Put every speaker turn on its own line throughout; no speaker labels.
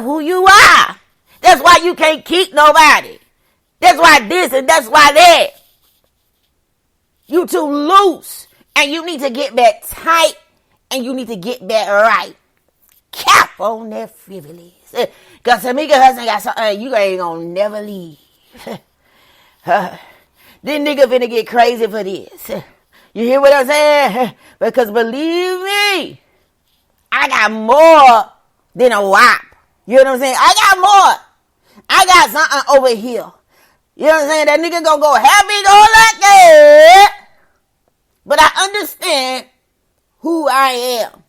yourself who you are. That's why you can't keep nobody. That's why this and that's why that. You too loose. And you need to get back tight. And you need to get back right. Cap on that frivolous. Because Tamika Hudson got something you ain't gonna never leave. This nigga finna get crazy for this. You hear what I'm saying? Because believe me, I got more than a WAP. You know what I'm saying? I got more. I got something over here. You know what I'm saying? That nigga gonna go happy, go like that. But I understand who I am.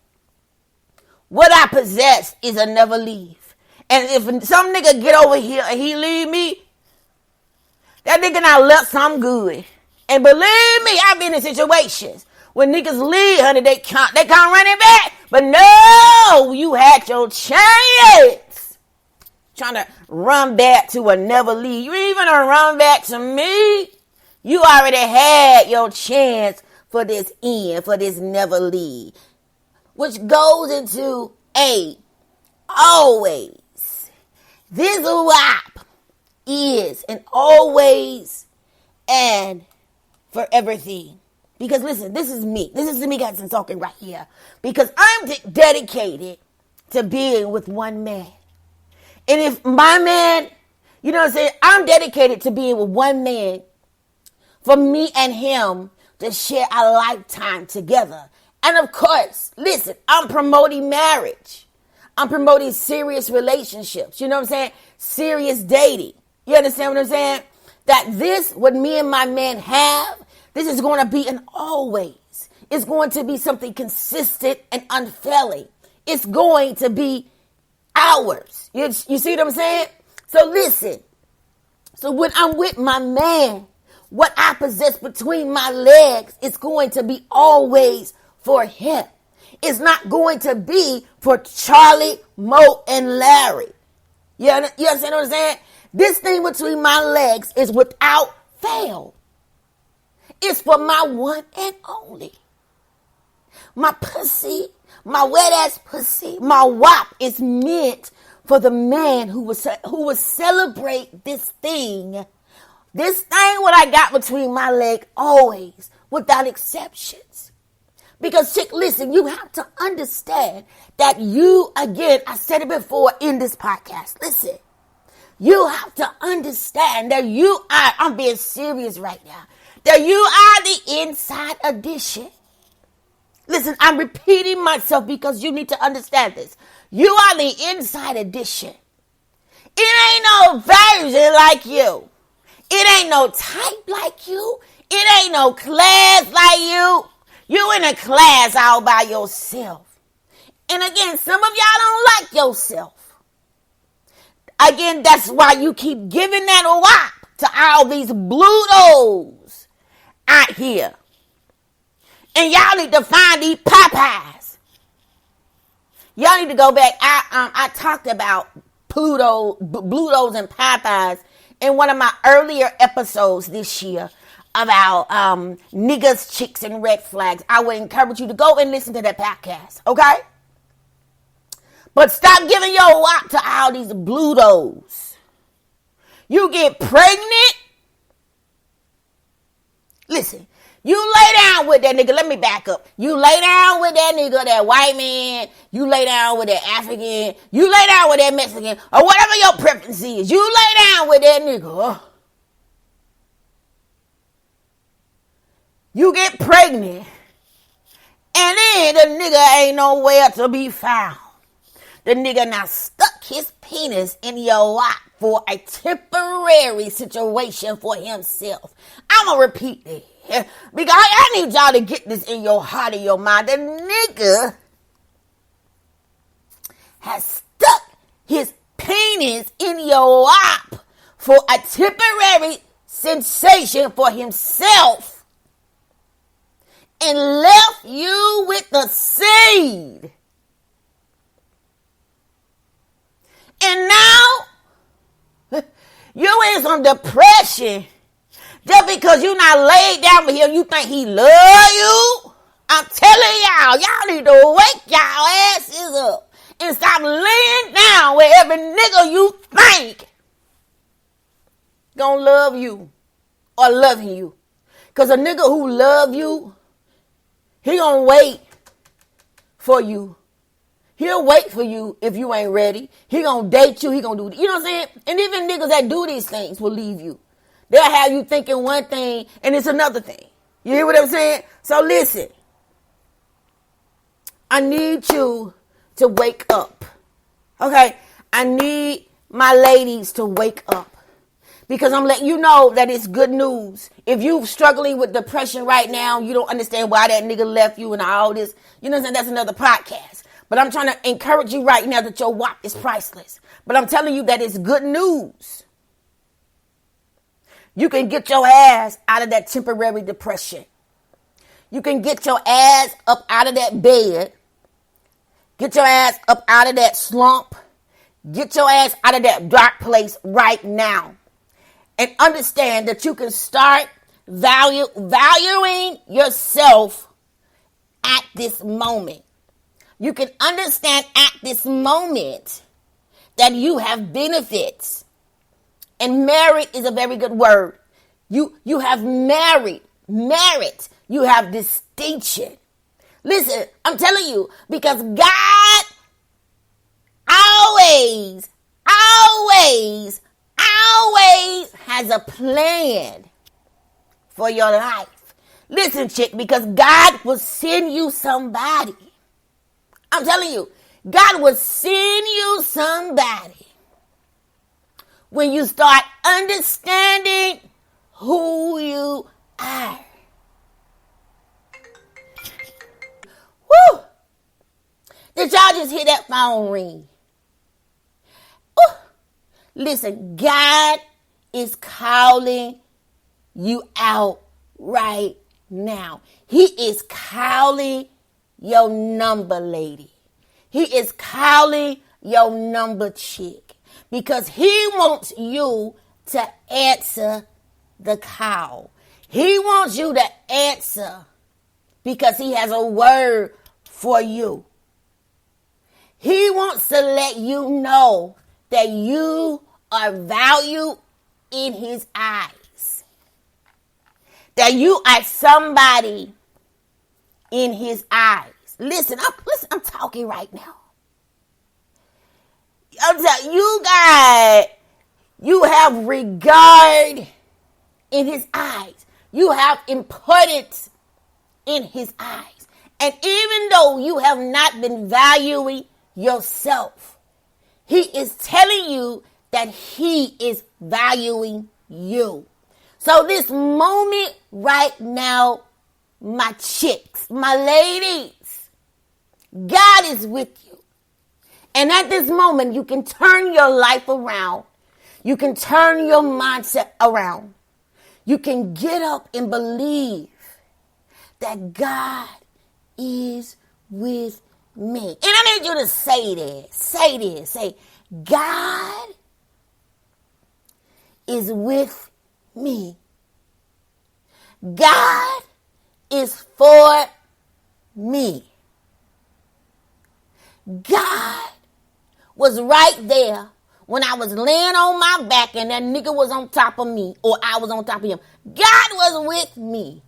What I possess is a never leave. And if some nigga get over here and he leave me, that nigga not left some good. And believe me, I've been in situations when niggas leave, honey, they come running back. But no, you had your chance. Trying to run back to a never leave. You ain't gonna run back to me. You already had your chance for this end, for this never leave. Which goes into always. This WAP is an always and for everything. Because listen, this is me. This is Tamika Hudson talking right here. Because I'm dedicated to being with one man. And if my man, you know what I'm saying, I'm dedicated to being with one man for me and him to share a lifetime together. And of course, listen, I'm promoting marriage. I'm promoting serious relationships. You know what I'm saying? Serious dating. You understand what I'm saying? That this, what me and my man have, this is going to be an always. It's going to be something consistent and unfailing. It's going to be ours. You see what I'm saying? So listen. So when I'm with my man, what I possess between my legs is going to be always for him. It's not going to be for Charlie, Mo, and Larry. You understand what I'm saying? This thing between my legs is without fail. It's for my one and only. My pussy, my wet ass pussy, my WAP is meant for the man who will celebrate this thing. This thing what I got between my leg always, without exceptions. Because, Chic, listen, you have to understand that you, again, I said it before in this podcast. Listen, you have to understand that you are, I'm being serious right now, that you are the inside edition. Listen, I'm repeating myself because you need to understand this. You are the inside edition. It ain't no version like you. It ain't no type like you. It ain't no class like you. You in a class all by yourself. And again, some of y'all don't like yourself. Again, that's why you keep giving that WAP to all these Blutos out here. And y'all need to find these Popeyes. Y'all need to go back. I talked about Blutos and Popeyes in one of my earlier episodes this year about niggas, chicks, and red flags. I would encourage you to go and listen to that podcast, okay? But stop giving your WAP to all these Blutos. You get pregnant. Listen, you lay down with that nigga. Let me back up. You lay down with that nigga, that white man. You lay down with that African. You lay down with that Mexican. Or whatever your preference is. You lay down with that nigga. You get pregnant. And then the nigga ain't nowhere to be found. The nigga now stuck his penis in your WAP for a temporary situation for himself. I'm going to repeat it. Because I need y'all to get this in your heart and your mind. The nigga has stuck his penis in your WAP for a temporary sensation for himself and left you with the seed. And now you in some depression. Just because you not laid down with him, you think he love you? I'm telling y'all need to wake y'all asses up And stop laying down with every nigga you think gonna love you or loving you. Because a nigga who love you, he gonna wait for you. He'll wait for you if you ain't ready. He gonna date you. He gonna do, you know what I'm saying? And even niggas that do these things will leave you. They'll have you thinking one thing and it's another thing. You hear what I'm saying? So listen. I need you to wake up. Okay? I need my ladies to wake up. Because I'm letting you know that it's good news. If you're struggling with depression right now, you don't understand why that nigga left you and all this. You know what I'm saying? That's another podcast. But I'm trying to encourage you right now that your WAP is priceless. But I'm telling you that it's good news. You can get your ass out of that temporary depression. You can get your ass up out of that bed. Get your ass up out of that slump. Get your ass out of that dark place right now. And understand that you can start valuing yourself at this moment. You can understand at this moment that you have benefits. And merit is a very good word. You have merit. You have distinction. Listen, I'm telling you, because God always has a plan for your life. Listen, chick, because God will send you somebody. I'm telling you, God will send you somebody when you start understanding who you are. Woo! Did y'all just hear that phone ring? Ooh. Listen, God is calling you out right now. He is calling your number, lady. He is calling your number, chick. Because he wants you to answer the call. He wants you to answer because he has a word for you. He wants to let you know that you are valued in his eyes. That you are somebody in his eyes. Listen, I'm talking right now. I'm telling you guys, you have regard in his eyes. You have importance in his eyes. And even though you have not been valuing yourself, he is telling you that he is valuing you. So this moment right now, my chicks, my ladies, God is with you. And at this moment, you can turn your life around. You can turn your mindset around. You can get up and believe that God is with me. And I need you to say this. Say this. Say, God is with me. God is for me. God was right there when I was laying on my back and that nigga was on top of me or I was on top of him. God was with me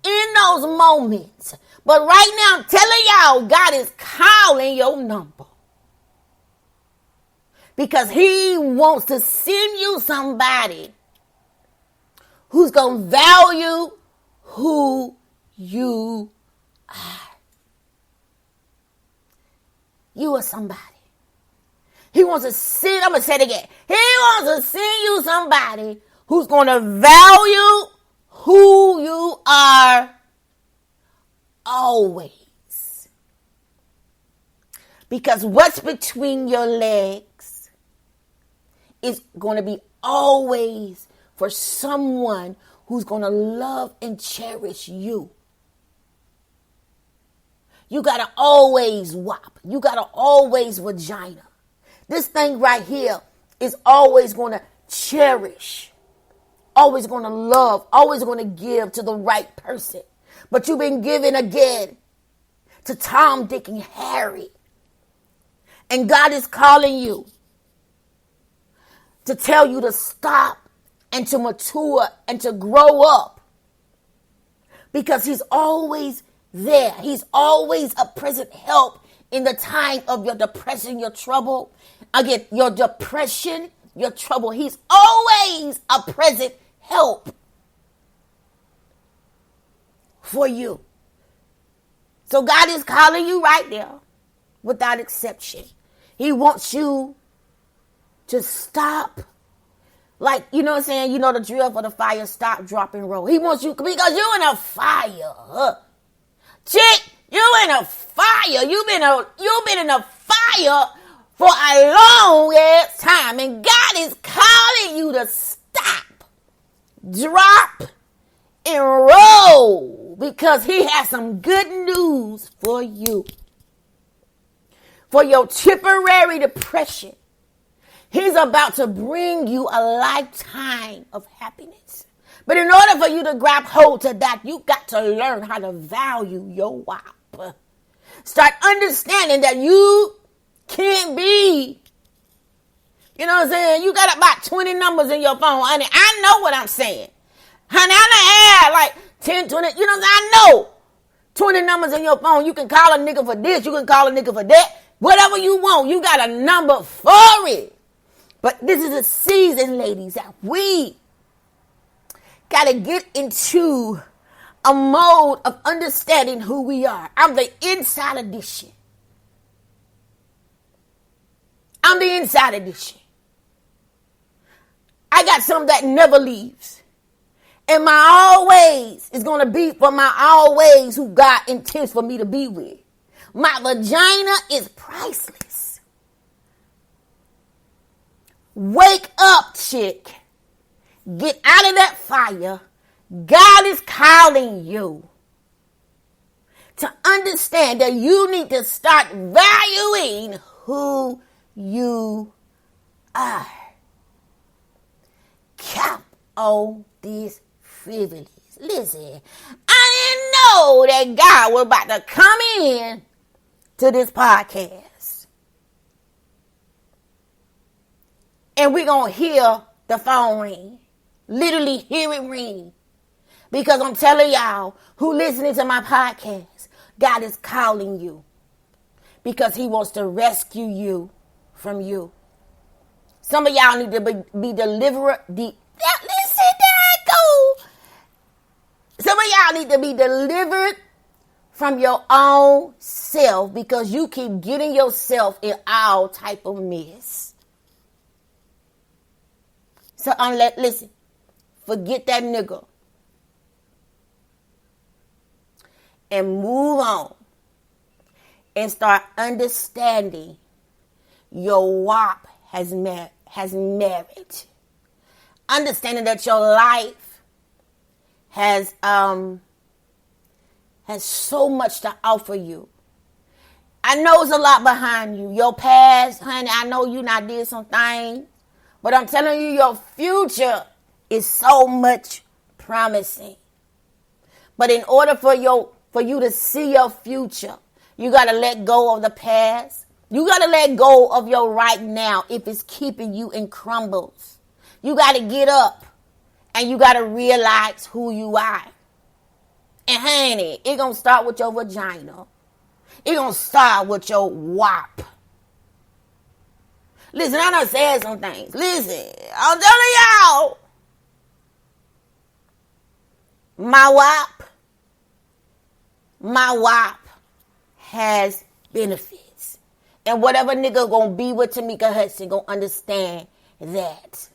in those moments. But right now, I'm telling y'all, God is calling your number. Because he wants to send you somebody who's going to value who you are. You are somebody. He wants to send, I'm going to say it again. He wants to send you somebody who's going to value who you are always. Because what's between your legs is going to be always for someone who's going to love and cherish you. You got to always WAP. You got to always vagina. This thing right here is always going to cherish, always going to love, always going to give to the right person. But you've been giving again to Tom, Dick, and Harry. And God is calling you to tell you to stop and to mature and to grow up. Because he's always there. He's always a present help in the time of your depression, your trouble. Again, your depression, your trouble. He's always a present help for you. So God is calling you right there without exception. He wants you to stop. Like, you know what I'm saying? You know the drill for the fire, stop, drop, and roll. He wants you, because you're in a fire. Chick, you're in a fire. You've been in a fire for a long ass time. And God is calling you to stop, drop, and roll. Because he has some good news for you. For your temporary depression. He's about to bring you a lifetime of happiness. But in order for you to grab hold to that, you got to learn how to value your WAP. Start understanding that you can't be, you know what I'm saying? You got about 20 numbers in your phone, honey. I know what I'm saying. Honey, I done had like 10, 20, you know what I'm saying? I know 20 numbers in your phone. You can call a nigga for this. You can call a nigga for that. Whatever you want, you got a number for it. But this is a season, ladies, that we got to get into a mode of understanding who we are. I'm the inside edition. I'm the inside edition. I got something that never leaves. And my always is going to be for my always who God intends for me to be with. My vagina is priceless. Wake up, chick. Get out of that fire. God is calling you to understand that you need to start valuing who you are. Count on these privileges. Listen, I didn't know that God was about to come in to this podcast. And we're going to hear the phone ring. Literally hear it ring. Because I'm telling y'all who listening to my podcast, God is calling you. Because he wants to rescue you from you. Some of y'all need to be delivered. Listen, there I go. Some of y'all need to be delivered from your own self. Because you keep getting yourself in all type of mess. So listen, forget that nigga. And move on. And start understanding your WAP has merit. Understanding that your life has so much to offer you. I know it's a lot behind you. Your past, honey, I know you not did some things. But I'm telling you, your future is so much promising. But in order for you to see your future, you got to let go of the past. You got to let go of your right now if it's keeping you in crumbles. You got to get up and you got to realize who you are. And honey, it going to start with your vagina. It going to start with your WAP. Listen, I done said some things. Listen, I'm telling y'all. My WAP has benefits. And whatever nigga gonna be with Tamika Hudson gonna understand that.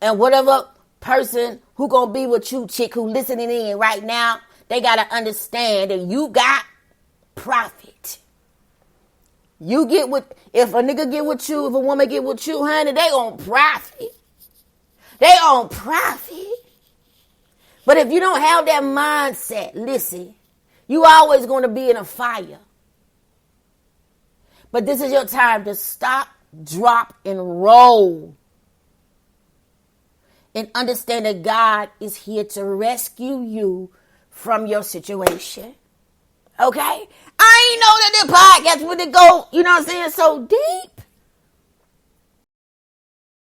And whatever person who gonna be with you, chick, who listening in right now, they gotta understand that you got profit. You get with, if a nigga get with you, if a woman get with you, honey, they on profit. They on profit. But if you don't have that mindset, listen, you always going to be in a fire. But this is your time to stop, drop, and roll. And understand that God is here to rescue you from your situation. Okay? I ain't know that the podcast would go, you know what I'm saying, so deep.